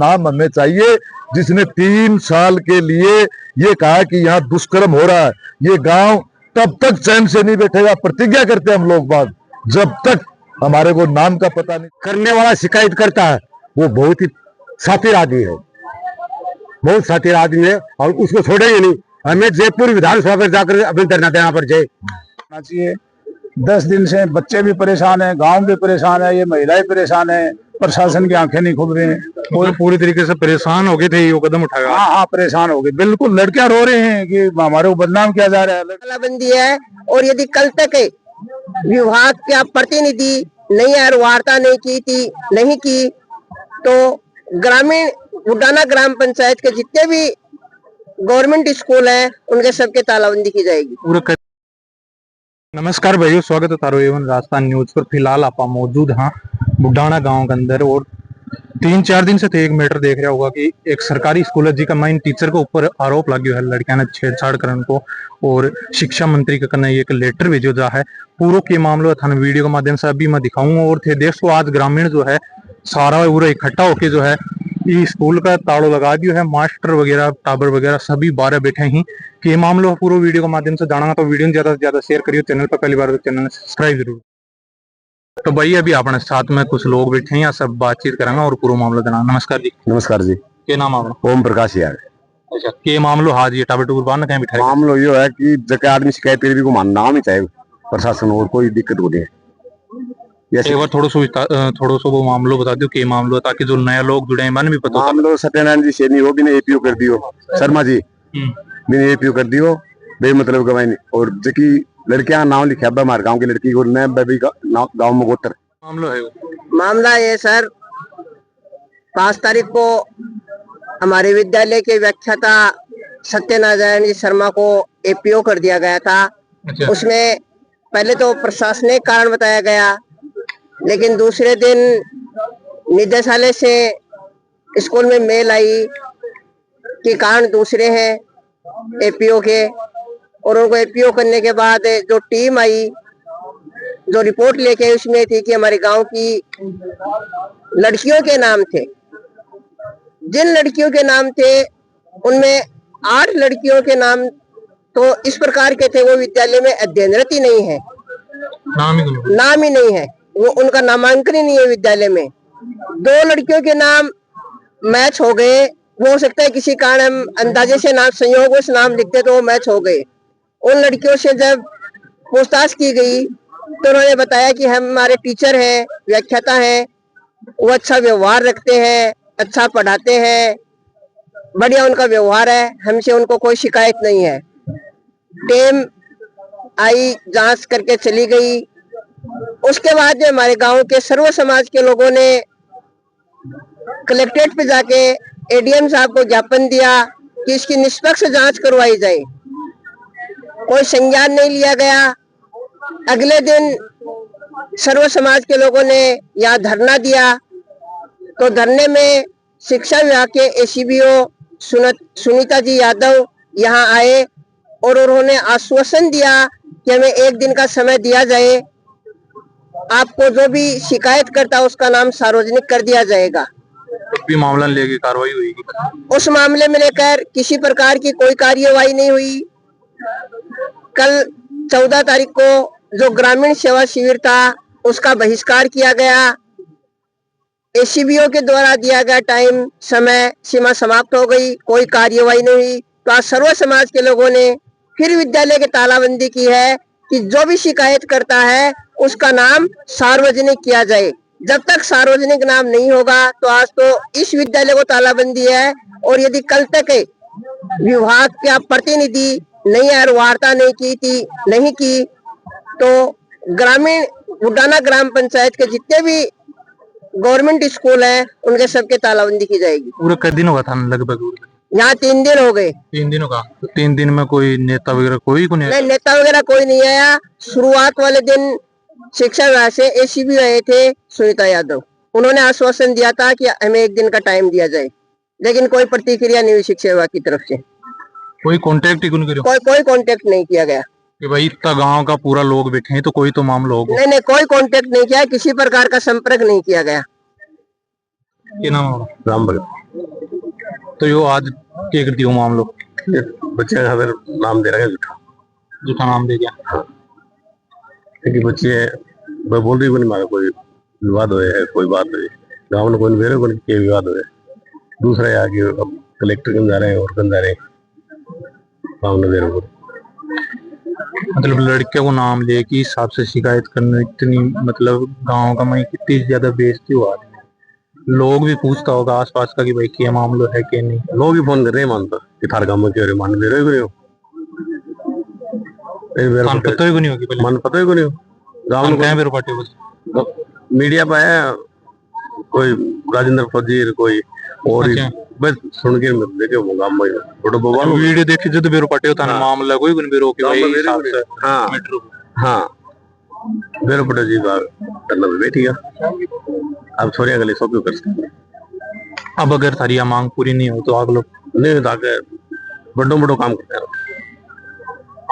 नाम हमें चाहिए जिसने 3 साल के लिए ये कहा कि यहाँ दुष्कर्म हो रहा है। ये गांव तब तक चैन से नहीं बैठेगा, प्रतिज्ञा करते हम लोग बात, जब तक हमारे को नाम का पता नहीं। करने वाला शिकायत करता है वो बहुत ही शातिर आदमी है, बहुत शातिर आदमी है और उसको छोड़ेंगे नहीं। हमें जयपुर विधानसभा पर जाकर अपने धरना देना पड़ जाए चाहिए। 10 दिन से बच्चे भी परेशान है, गांव भी परेशान है, ये महिलाएं परेशान है, प्रशासन की आंखें नहीं खुल रही हैं। पूरी तरीके से परेशान हो गए थे, ये कदम उठाया। हाँ, परेशान हो गए, बिल्कुल। लड़कियां रो रहे हैं कि हमारे को बदनाम किया जा रहा है। तालाबंदी है और यदि कल तक विभाग के प्रतिनिधि नहीं आए, वार्ता नहीं की तो ग्रामीण बुडाना ग्राम पंचायत के जितने भी गवर्नमेंट स्कूल है उनके सबके तालाबंदी की जाएगी। नमस्कार भाइयों, स्वागत है तारो एवं राजस्थान न्यूज पर। फिलहाल आप मौजूद हाँ बुडाना गांव के अंदर और 3-4 दिन से थे एक मैटर देख रहा होगा कि एक सरकारी स्कूल है जिसका माइन टीचर के ऊपर आरोप लगे है लड़कियां ने छेड़छाड़ करने को, और शिक्षा मंत्री के कन्ने एक लेटर भेजो जा है। पूरा के मामला था वीडियो के माध्यम से अभी मैं दिखाऊंगा। और थे देश को आज ग्रामीण जो है सारा पूरा इकट्ठा होके जो है ये स्कूल का ताड़ो लगा दिया है। मास्टर वगैरह टाबर वगैरह सभी 12 बैठे ही कि मामलो पूरा वीडियो के माध्यम से जाना, तो वीडियो ज्यादा से ज्यादा शेयर करियो। चैनल पर पहली बार तो चैनल सब्सक्राइब जरूर। तो भाई अभी अपने साथ में कुछ लोग बैठे हैं, सब बातचीत करेंगे और पूरा मामला देना। नमस्कार जी। नमस्कार जी। क्या नाम आपका? ओम प्रकाश यार। अच्छा, के मामलो हाज ये टाबर टूर बांध कहीं बिठाए? मामलो यो है कि जगह आदमी शिकायत करी को नाम ही चाहे प्रशासन और कोई दिक्कत हो रही है। एक बार थोड़ा सा वो मामलो बता दो के मामलो, ताकि जो नया लोग जुड़े हैं मन भी पता। मामलो सत्यनारायण जी सेनी हो भी ने एपीओ कर दियो, शर्मा जी मैंने एपीओ कर दियो बे मतलब गवाई। और जबकि लड़कियां नाम लिखा हमारे गांव की लड़की को नए बेबी गांव में गोत्र मामलो है। मामला ये सर 5 तारीख को हमारे विद्यालय के व्याख्याता सत्यनारायण जी शर्मा को एपीओ कर दिया गया था। अच्छा। उसमें पहले तो प्रशासनिक कारण बताया गया, लेकिन दूसरे दिन निदेशालय से स्कूल में मेल आई कि कारण दूसरे हैं एपीओ के। और उनको एपीओ करने के बाद जो टीम आई, जो रिपोर्ट लेके आई, उसमें थी कि हमारे गांव की लड़कियों के नाम थे। जिन लड़कियों के नाम थे उनमें 8 लड़कियों के नाम तो इस प्रकार के थे वो विद्यालय में अध्ययनरत ही नहीं है, नाम ही नहीं है, वो उनका नामांकन ही नहीं है विद्यालय में। 2 लड़कियों के नाम मैच हो गए, वो हो सकता है किसी कारण हम अंदाजे से नाम संयोगवश नाम लिखते तो वो मैच हो गए। उन लड़कियों से जब पूछताछ की गई तो उन्होंने बताया कि हम हमारे टीचर हैं, व्याख्याता हैं, वो अच्छा व्यवहार रखते हैं, अच्छा पढ़ाते हैं, बढ़िया उनका व्यवहार है, हमसे उनको कोई शिकायत नहीं है। टीम आई, जांच करके चली गई। उसके बाद जो हमारे गांव के सर्व समाज के लोगों ने कलेक्ट्रेट पे जाके एडीएम साहब को ज्ञापन दिया कि इसकी निष्पक्ष जांच करवाई जाए। कोई संज्ञान नहीं लिया गया। अगले दिन सर्व समाज के लोगों ने यहाँ धरना दिया, तो धरने में शिक्षा विभाग के एसीबीओ सुनीता जी यादव यहाँ आए और उन्होंने आश्वासन दिया कि हमें 1 दिन का समय दिया जाए, आपको जो भी शिकायत करता उसका नाम सार्वजनिक कर दिया जाएगा। भी मामला लेके कार्रवाई हुई? उस मामले में लेकर किसी प्रकार की कोई कार्यवाही नहीं हुई। कल 14 तारीख को जो ग्रामीण सेवा शिविर था उसका बहिष्कार किया गया। एसीबीओ के द्वारा दिया गया टाइम समय सीमा समाप्त हो गई, कोई कार्यवाही नहीं हुई। तो आज सर्व समाज के लोगों ने फिर विद्यालय की तालाबंदी की है कि जो भी शिकायत करता है उसका नाम सार्वजनिक किया जाए। जब तक सार्वजनिक नाम नहीं होगा तो आज तो इस विद्यालय को तालाबंदी है। और यदि कल तक विभाग का प्रतिनिधि नहीं आए, वार्ता नहीं की तो ग्रामीण बुडाना ग्राम पंचायत के जितने भी गवर्नमेंट स्कूल है उनके सबके तालाबंदी की जाएगी। पूरा कितने दिन होगा था लगभग? यहाँ 3 दिन हो गए। 3 दिन होगा। तो 3 दिन में कोई नेता वगैरह कोई को नहीं? नेता वगैरह कोई नहीं आया। शुरुआत वाले दिन शिक्षा विभाग से एसीबी आए थे सुनीता यादव, उन्होंने आश्वासन दिया था कि हमें 1 दिन का टाइम दिया जाए, लेकिन कोई प्रतिक्रिया नहीं हुई शिक्षा विभाग की तरफ से। कोई कांटेक्ट ही नहीं? कोई कांटेक्ट नहीं किया गया कि भाई इतना गांव का पूरा लोग बैठे हैं तो कोई तो मामला होगा। नहीं, कोई कांटेक्ट नहीं किया, किसी प्रकार का संपर्क नहीं किया गया। क्या नाम है? राम भगत। तो यो आज क्या कर दियो मामलो? ये बच्चे का फिर नाम दे रहा है झूठा, झूठा नाम दे दिया। क्योंकि बच्चे मैं बोल रही नहीं, मारा कोई विवाद हुए है, कोई बात हुई गाँव में, कोई मेरे को नहीं विवाद हुए। दूसरा यहाँ की अब कलेक्टर कन जा रहे हैं और कन जा रहे हैं गाँव में मेरे को। मतलब लड़के को नाम ले के हिसाब से शिकायत करने इतनी, मतलब गांव का मैं कितनी ज्यादा बेइज्जती हुआ। लोग भी पूछता होगा आसपास का कि भाई क्या मामला है क्या नहीं। लोग ही फोन कर रहे हैं मानता कि थार गाँव में क्यों मान दे रहे हो, कान पता ही को नहीं होगी पहले। मन पता ही को नहीं हो गाँव में बेरो पार्टी बस मीडिया पे आया कोई राजेंद्र फजीर कोई और अच्छा। बस सुन के देखे वो गाँव में छोटे बबा वीडियो देखी जो बेरो पार्टी होता है मामला कोई गुन बेरो के भाई हिसाब से। हाँ मेट्रो हाँ बेरो पटेल जी का करना भी बैठी है। अब छोरिया गली सो क्यों कर सकते। अब अगर थारी मांग पूरी नहीं हो तो आग लोग नहीं ताकि बड़ो बड़ो काम करते हैं।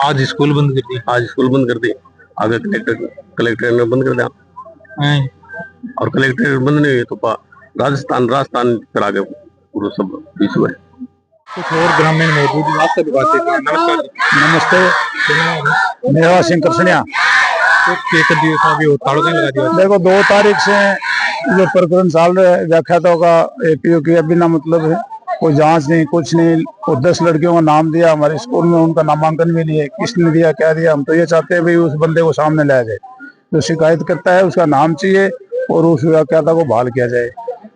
आज स्कूल बंद कर दी। आज स्कूल बंद कर दी, आगे कलेक्टर ने बंद कर दिया और कलेक्टर बंद नहीं हुई तो राजस्थान फिर आगे पूरा सब इशू है। कुछ और ग्रामीण मौजूद हैं, आपसे भी बातचीत करें। नमस्कार जी। नमस्ते, मेवा सिंह कृष्णिया। तो क्या कर दिया था अभी, ताड़ो नहीं लगा दिया? देखो 2 तारीख से जो प्रकरण चल रहा है व्याख्याताओं का एपीओ की अभी ना मतलब है, कोई जांच नहीं कुछ नहीं। और 10 लड़कियों का नाम दिया हमारे स्कूल में, उनका नामांकन भी नहीं है, किसने दिया क्या दिया। हम तो ये चाहते हैं भाई उस बंदे को सामने लाया जाए, जो शिकायत करता है उसका नाम चाहिए और उस व्याख्याता को बहाल किया जाए।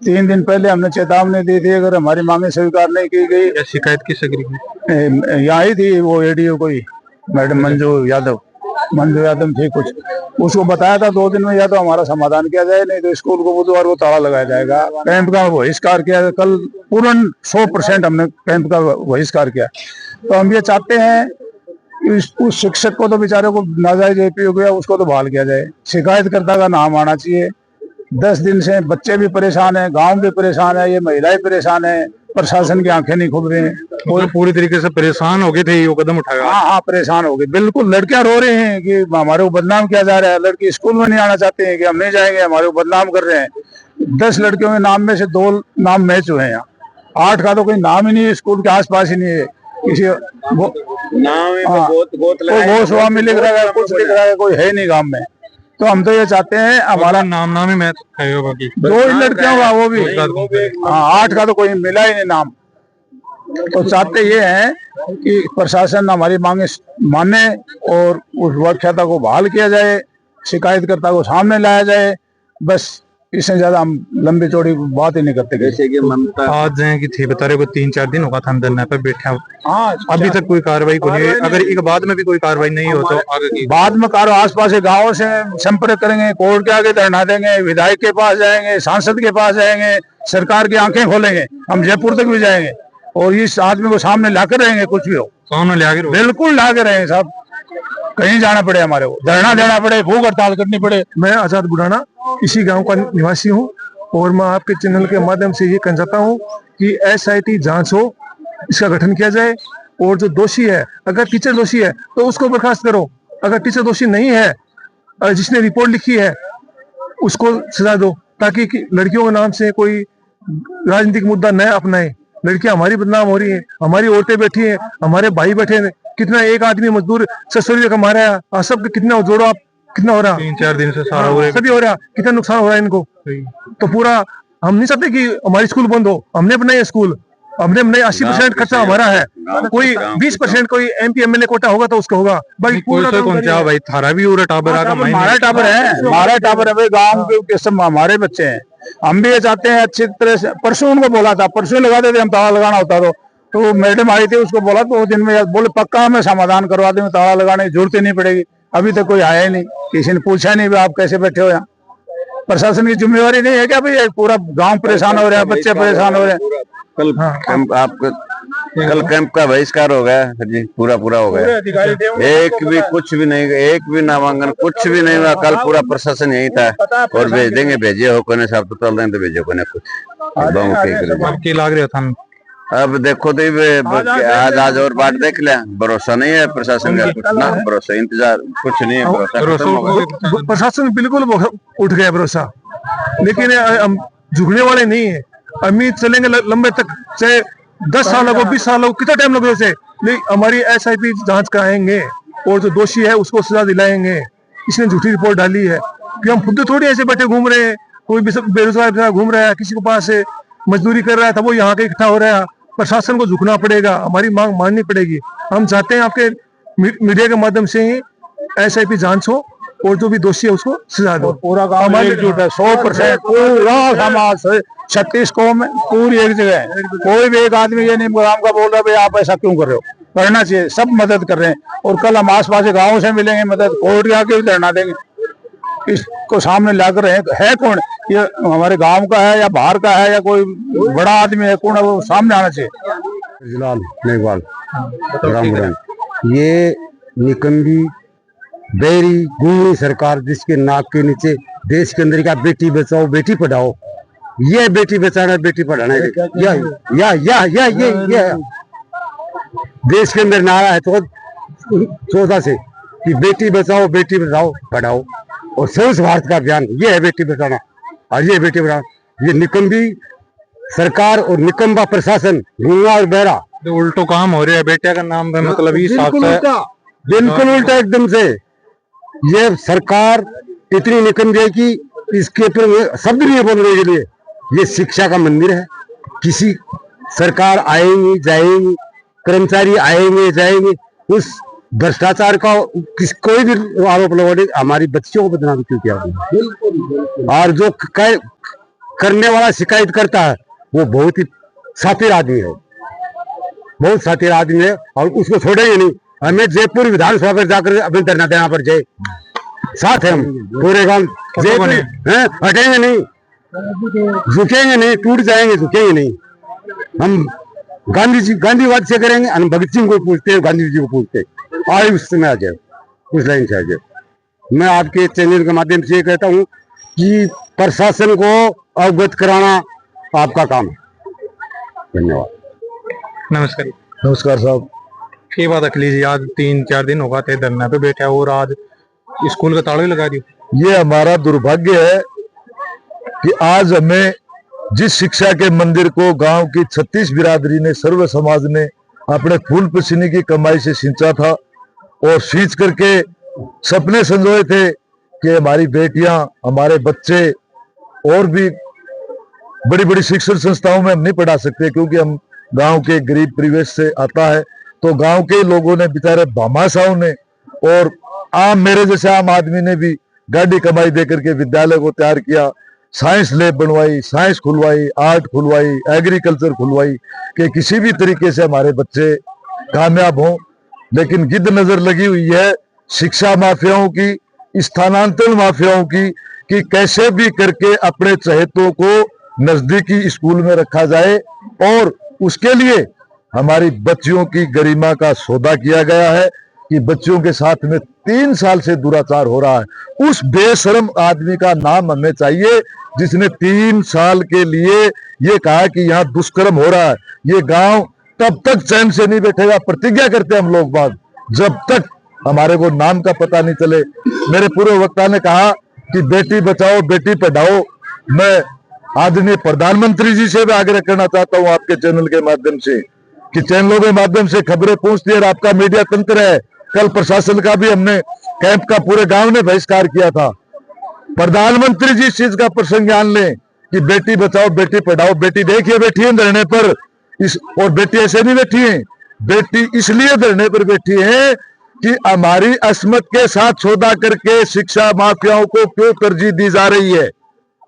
3 दिन पहले हमने चेतावनी दी थी, अगर हमारी मांगे स्वीकार नहीं की गई। शिकायत किससे करी? यहाँ ही थी वो एडीओ कोई मैडम मंजू यादव थी कुछ, उसको बताया था 2 दिन में या तो हमारा समाधान किया जाए, नहीं तो स्कूल को बुधवार को ताला लगाया जाएगा। कैंप का बहिष्कार किया, कल पूर्ण 100% हमने कैंप का बहिष्कार किया। तो हम ये चाहते हैं कि उस शिक्षक को तो बेचारे को नाजायज एपीओ गया, उसको तो बहाल किया जाए। शिकायतकर्ता का नाम आना चाहिए। 10 दिन से बच्चे भी परेशान है, गांव भी परेशान है, ये महिलाएं परेशान है, प्रशासन की आंखें नहीं खुल रही हैं। और पूरी तरीके से परेशान हो गए थे, ये कदम उठाया। हाँ परेशान हो गए बिल्कुल। लड़कियां रो रही हैं कि हमारे को बदनाम किया जा रहा है, लड़की स्कूल में नहीं आना चाहती हैं कि हम नहीं जाएंगे, हमारे को बदनाम कर रहे हैं। 10 लड़कियों के नाम में से 2 नाम मैच हुए हैं, यहाँ 8 का तो कोई नाम ही नहीं है, स्कूल के आसपास ही नहीं है। किसी गोस्वामी लिख रहा है, कुछ लिख रहा है, कोई है नहीं गाँव में। तो हम तो ये चाहते हैं हमारा नाम ही मैच होगा कि 2 ही लड़कियों का, वो भी 8 का तो कोई मिला ही नहीं नाम। तो चाहते ये हैं कि प्रशासन हमारी मांगे माने और उस व्याख्याता को बहाल किया जाए, शिकायतकर्ता को सामने लाया जाए। बस इससे ज्यादा हम लंबी चौड़ी बात ही नहीं करते। जैसे कि ममता आज हैं कि थे बता रहे को 3-4 दिन होगा था धरने पर बैठा। हाँ अभी तक कोई कार्रवाई को नहीं। अगर एक बाद में भी कोई कार्रवाई नहीं हो तो आगे की बाद में कारो आसपास के गाँव से संपर्क करेंगे, कोर्ट के आगे धरना देंगे, विधायक के पास जाएंगे, सांसद के पास जाएंगे, सरकार की आंखें खोलेंगे, हम जयपुर तक भी जाएंगे और इस आदमी को सामने लाकर रहेंगे। कुछ भी हो सामने ले आगे बिल्कुल लाकर रहेंगे साहब, कहीं जाना पड़े, हमारे को धरना देना पड़े, भूख हड़ताल करनी पड़े। मैं आजाद बुढ़ाना इसी गांव का निवासी हूं और मैं आपके चैनल के माध्यम से ये कहना चाहता हूं कि एसआईटी जांच हो, इसका गठन किया जाए और जो दोषी है, अगर टीचर दोषी है तो उसको बर्खास्त करो, अगर टीचर दोषी नहीं है, जिसने रिपोर्ट लिखी है उसको सजा दो, ताकि लड़कियों के नाम से कोई राजनीतिक मुद्दा न अपनाए। लड़कियां हमारी बदनाम हो रही हैं, हमारी औरतें बैठी हैं, हमारे भाई बैठे हैं। कितना एक आदमी मजदूर 600 रुपये कमा रहा है, सब कितना जोड़ो आप, कितना हो रहा? 3-4 दिन से सारा हो रहा है, सभी हो रहा, कितना नुकसान हो रहा है इनको। तो पूरा हम नहीं चाहते कि हमारी स्कूल बंद हो, हमने बनाया स्कूल, हमने 80% खर्चा हमारा है, कोई 20% कोई MP MLA कोटा होगा तो उसका होगा, बाकी पूरा कौन सा भाई थारा भी पूरा टाबर आगा हमारा टावर है, हमारा टावर है भाई, गाँव के सब हमारे बच्चे हैं। हम भी ये चाहते हैं अच्छी तरह से। परसों उनको बोला था, परसों लगा देते, हम ताला लगाना होता तो मैडम आई थी, उसको बोला 2 दिन में, बोले पक्का मैं समाधान करवा दूं, ताला लगाने की जरूरत ही नहीं पड़ेगी। अभी तक कोई आया ही नहीं, किसी ने पूछा नहीं आप कैसे बैठे हो यहाँ। प्रशासन की जिम्मेवारी नहीं है क्या भाई? पूरा गांव परेशान हो रहा है, बच्चे परेशान हो रहे हैं। कल कैंप आपका कल कैंप का बहिष्कार हो गया सर जी, पूरा हो गया। एक भी कुछ भी नहीं, एक भी नामांकन कुछ भी नहीं हुआ। कल पूरा प्रशासन यही था और भेज देंगे, भेजे हो कोने साहब तो चल रहे हैं, तो भेजो कोने कुछ लाग रहा था। अब देखो तो आज और बात देख लिया, भरोसा नहीं है प्रशासन का, कुछ ना भरोसा, इंतजार कुछ नहीं है, भरोसा प्रशासन बिल्कुल उठ गया भरोसा, लेकिन हम झुकने वाले नहीं है। उम्मीद चलेंगे लंबे तक, चाहे 10 साल हो 20 साल हो, कितना टाइम लगे उसे, लेकिन हमारी SIT जांच कराएंगे और जो दोषी है उसको सजा दिलाएंगे। इसने झूठी रिपोर्ट डाली है कि हम खुद थोड़ी ऐसे बैठे घूम रहे हैं, कोई भी बेरोजगार घूम रहा है, किसी को पास से मजदूरी कर रहा था वो यहाँ के इकट्ठा हो रहा है। प्रशासन को झुकना पड़ेगा, हमारी मांग माननी पड़ेगी। हम चाहते हैं आपके मीडिया के माध्यम से ही SIT जांच हो और जो भी दोषी है उसको सजा दो। पूरा गांव एकजुट है, 100% पूरा समाज 36 कौम पूरी एक जगह है। कोई भी एक आदमी ये नहीं काम का बोल रहा भाई आप ऐसा क्यों कर रहे हो, करना चाहिए, सब मदद कर रहे हैं। और कल हम आस पास के गाँव से मिलेंगे मदद, कोर्ट आके भी धरना देंगे। इसको सामने लाकर है कौन, ये हमारे गांव का है या बाहर का है या कोई बड़ा आदमी है, कौन है, वो सामने आना चाहिए। नेगवाल ये निकम्बी बेरी गुंगी सरकार जिसके नाक के नीचे देश के अंदर का बेटी बचाओ बेटी पढ़ाओ, ये बेटी बचाना बेटी पढ़ाना या देश के अंदर नारा है तो 14 से कि बेटी बचाओ बेटी पढ़ाओ और स्वच्छ भारत का अभियान ये है बेटी बचाना और ये बेटी पढ़ाओ। ये निकम्बी सरकार और निकम्बा प्रशासन गूंगा और बहरा उल्टो काम हो रहा है। बेटिया का नाम पे मतलब बिल्कुल उल्टा एकदम से। ये सरकार इतनी निकम्बी है कि इसके ऊपर शब्द नहीं है बोलने के लिए। ये शिक्षा का मंदिर है, किसी सरकार आएंगी जाएंगी, कर्मचारी आएंगे जाएंगे, उस भ्रष्टाचार का कोई भी आरोप लगाने हमारी बच्चियों को बदनाम क्यों किया। और जो करने वाला शिकायत करता है वो बहुत ही शातिर आदमी है, बहुत शातिर आदमी है और उसको छोड़ेंगे नहीं। हमें जयपुर विधानसभा पर जाकर अपने धरना देना पर जाए, साथ है हम पूरे गांव जयपुर हटेंगे नहीं, झुकेंगे नहीं, टूट जाएंगे झुकेंगे नहीं। हम गांधीवाद से करेंगे, हम भगत सिंह को पूछते हैं, गांधी जी को पूछते हैं, आए उस समय आ जाए, उस लाइन से आ जाए। मैं आपके चैनल के माध्यम से ये कहता हूँ कि प्रशासन को अवगत कराना आपका काम है। धन्यवाद। नमस्कार। नमस्कार साहब। ये बात अखिलेश जी, आज 3-4 दिन होगा थे धरना पे बैठा और आज स्कूल का ताला लगा दिया। ये हमारा दुर्भाग्य है कि आज हमें जिस शिक्षा के मंदिर को गांव की 36 बिरादरी ने, सर्व समाज ने अपने खून पसीने की कमाई से सींचा था और सींच करके सपने संजोए थे कि हमारी बेटियां, हमारे बच्चे और भी बड़ी बड़ी शिक्षण संस्थाओं में हम नहीं पढ़ा सकते क्योंकि हम गांव के गरीब परिवेश से आता है। तो गांव के लोगों ने, बेचारे भामाशाहों ने और मेरे जैसे आम आदमी ने भी गाड़ी कमाई दे करके विद्यालय को तैयार किया, साइंस लैब बनवाई, साइंस खुलवाई, आर्ट खुलवाई, एग्रीकल्चर खुलवाई कि किसी भी तरीके से हमारे बच्चे कामयाब हों। लेकिन गिद्ध नजर लगी हुई है शिक्षा माफियाओं की, स्थानांतरण माफियाओं की, कि कैसे भी करके अपने चहेतों को नजदीकी स्कूल में रखा जाए और उसके लिए हमारी बच्चियों की गरिमा का सौदा किया गया है कि बच्चियों के साथ में 3 साल से दुराचार हो रहा है। उस बेशरम आदमी का नाम हमें चाहिए जिसने 3 साल के लिए ये कहा कि यहाँ दुष्कर्म हो रहा है। ये गांव तब तक चैन से नहीं बैठेगा, प्रतिज्ञा करते हम लोग बात, जब तक हमारे को नाम का पता नहीं चले। मेरे पूर्व वक्ता ने कहा कि बेटी बचाओ बेटी पढ़ाओ। मैं आदरणीय प्रधानमंत्री जी से भी आग्रह करना चाहता हूं आपके चैनल के माध्यम से कि चैनलों के माध्यम से खबरें पहुंचती है, आपका मीडिया तंत्र है। कल प्रशासन का भी हमने कैंप का पूरे गांव ने बहिष्कार किया था। प्रधानमंत्री जी इस चीज का प्रसंज्ञान लें कि बेटी बचाओ बेटी पढ़ाओ। बेटी देखिए बैठी है धरने पर, और बेटी ऐसे नहीं बैठी है, बेटी इसलिए धरने पर बैठी है कि हमारी अस्मत के साथ सौदा करके शिक्षा माफियाओं को क्यों तरजीह दी जा रही है।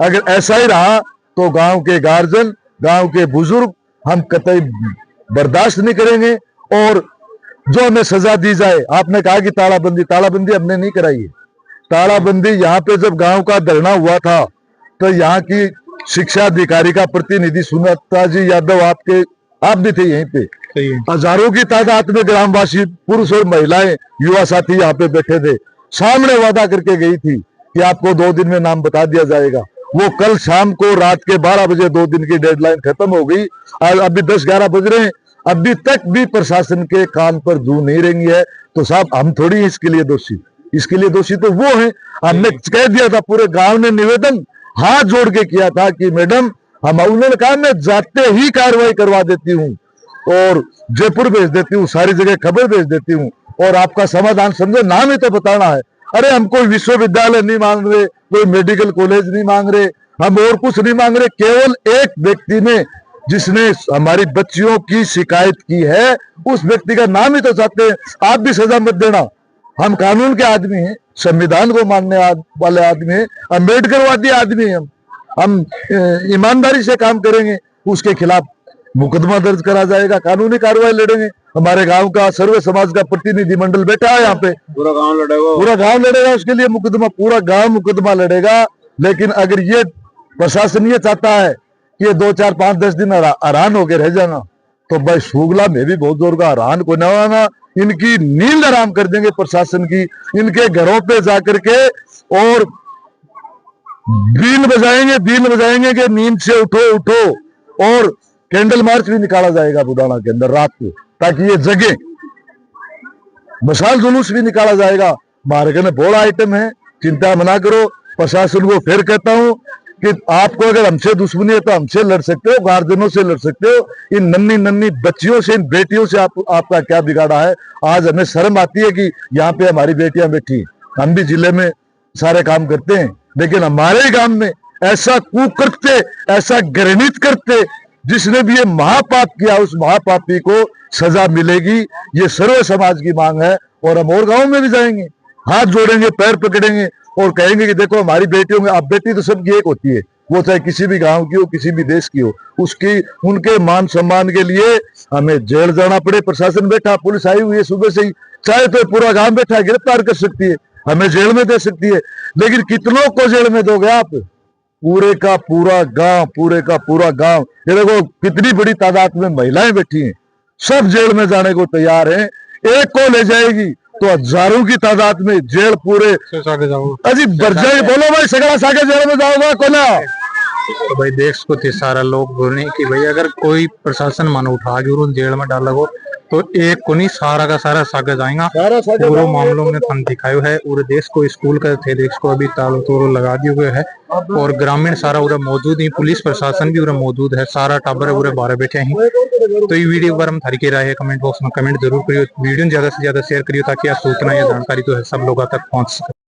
अगर ऐसा ही रहा तो गांव के गार्जियन, गांव के बुजुर्ग हम कतई बर्दाश्त नहीं करेंगे और जो हमें सजा दी जाए। आपने कहा कि तालाबंदी हमने नहीं कराई है। तालाबंदी यहाँ पे जब गांव का धरना हुआ था तो यहाँ की शिक्षा अधिकारी का प्रतिनिधि सुनीता जी यादव, आप भी थे यहीं पे, हजारों की तादाद में ग्रामवासी, पुरुष और महिलाएं, युवा साथी यहाँ पे बैठे थे। सामने वादा करके गई थी कि आपको 2 दिन में नाम बता दिया जाएगा। वो कल शाम को रात के 12 बजे 2 दिन की डेडलाइन खत्म हो गई और अभी 10-11 बज रहे हैं, अभी तक भी प्रशासन के कान पर जू नहीं रेंगी है। तो साहब हम थोड़ी इसके लिए दोषी, इसके लिए दोषी तो वो हैं। हमने कह दिया था, पूरे गांव ने निवेदन हाथ जोड़ के किया था कि मैडम हम उन्होंने कहा मैं जाते ही कार्रवाई करवा देती हूँ और जयपुर भेज देती हूँ, सारी जगह खबर भेज देती हूँ और आपका समाधान समझो, नाम ही तो बताना है। अरे हम कोई विश्वविद्यालय नहीं मांग रहे, कोई मेडिकल कॉलेज नहीं मांग रहे, हम और कुछ नहीं मांग रहे। केवल एक व्यक्ति ने जिसने हमारी बच्चियों की शिकायत की है उस व्यक्ति का नाम ही तो चाहते हैं। आप भी सजा मत देना, हम कानून के आदमी हैं, संविधान को मानने वाले आदमी हैं, अम्बेडकरवादी आदमी हैं। हम ईमानदारी से काम करेंगे, उसके खिलाफ मुकदमा दर्ज करा जाएगा, कानूनी कार्रवाई लड़ेंगे। हमारे गांव का सर्व समाज का प्रतिनिधि मंडल बैठा है यहाँ पे, पूरा गांव लड़ेगा उसके लिए मुकदमा, पूरा गांव मुकदमा लड़ेगा। लेकिन अगर ये प्रशासन ये चाहता है कि ये 2, 4, 5, 10 दिन हैरान होके रह जाना, तो भाई शुगला में भी बहुत जोर का हैरान को न आना, इनकी नींद आराम कर देंगे प्रशासन की। इनके घरों पे जाकर के और बीन बजाएंगे कि नींद से उठो उठो, और कैंडल मार्च भी निकाला जाएगा बुढ़ाना के अंदर रात को, ताकि ये जगे। मशाल जुलूस भी निकाला जाएगा। हमारे घर में बहुत आइटम है, चिंता मना करो। प्रशासन को फिर कहता हूं कि आपको अगर हमसे दुश्मनी है तो हमसे लड़ सकते हो, गार्जियनों से लड़ सकते हो, इन नन्ही नन्ही बच्चियों से, इन बेटियों से आपका क्या बिगाड़ा है। आज हमें शर्म आती है कि यहाँ पे हमारी बेटियां बैठी। हम भी जिले में सारे काम करते हैं, लेकिन हमारे गांव में ऐसा कुकृत्य, ऐसा घृणित कृत्य, जिसने भी ये महापाप किया उस महापापी को सजा मिलेगी। ये सर्व समाज की मांग है और हम और गांव में भी जाएंगे, हाथ जोड़ेंगे, पैर पकड़ेंगे और कहेंगे कि देखो हमारी बेटियों में, अब बेटी तो सबकी एक होती है, वो चाहे किसी भी गांव की हो, किसी भी देश की हो, उसकी उनके मान सम्मान के लिए हमें जेल जाना पड़े। प्रशासन बैठा, पुलिस आई हुई है सुबह से ही, चाहे तो पूरा गांव बैठा है, गिरफ्तार कर सकती है, हमें जेल में दे सकती है। लेकिन कितनों को जेल में दोगे आप? पूरे का पूरा गांव। ये देखो कितनी बड़ी तादाद में महिलाएं बैठी हैं, सब जेल में जाने को तैयार हैं। एक को ले जाएगी तो हजारों की तादाद में जेल पूरे अजी भर जाएगी। बोलो भाई, सगड़ा साके जेल में जाओगा कोना? तो भाई देश को सारा लोग बोलने कि भाई अगर कोई प्रशासन मन उठा जरूर जेल में डाला हो तो एक को नहीं, सारा का सारा सागा जाएगा। पूरे मामलों में फन दिखायो है, पूरे देश को स्कूल का थे, देश को अभी तालो तोड़ो लगा दिए हुए है और ग्रामीण सारा उधर मौजूद ही, पुलिस प्रशासन भी उधर मौजूद है, सारा टाबर है उधर 12 बैठे हैं। तो ये वीडियो पर हम थारी के राय है, कमेंट बॉक्स में कमेंट जरूर करियो, वीडियो ज्यादा से ज्यादा शेयर करियो ताकि सूचना या जानकारी तो है सब लोगों तक पहुंच सके।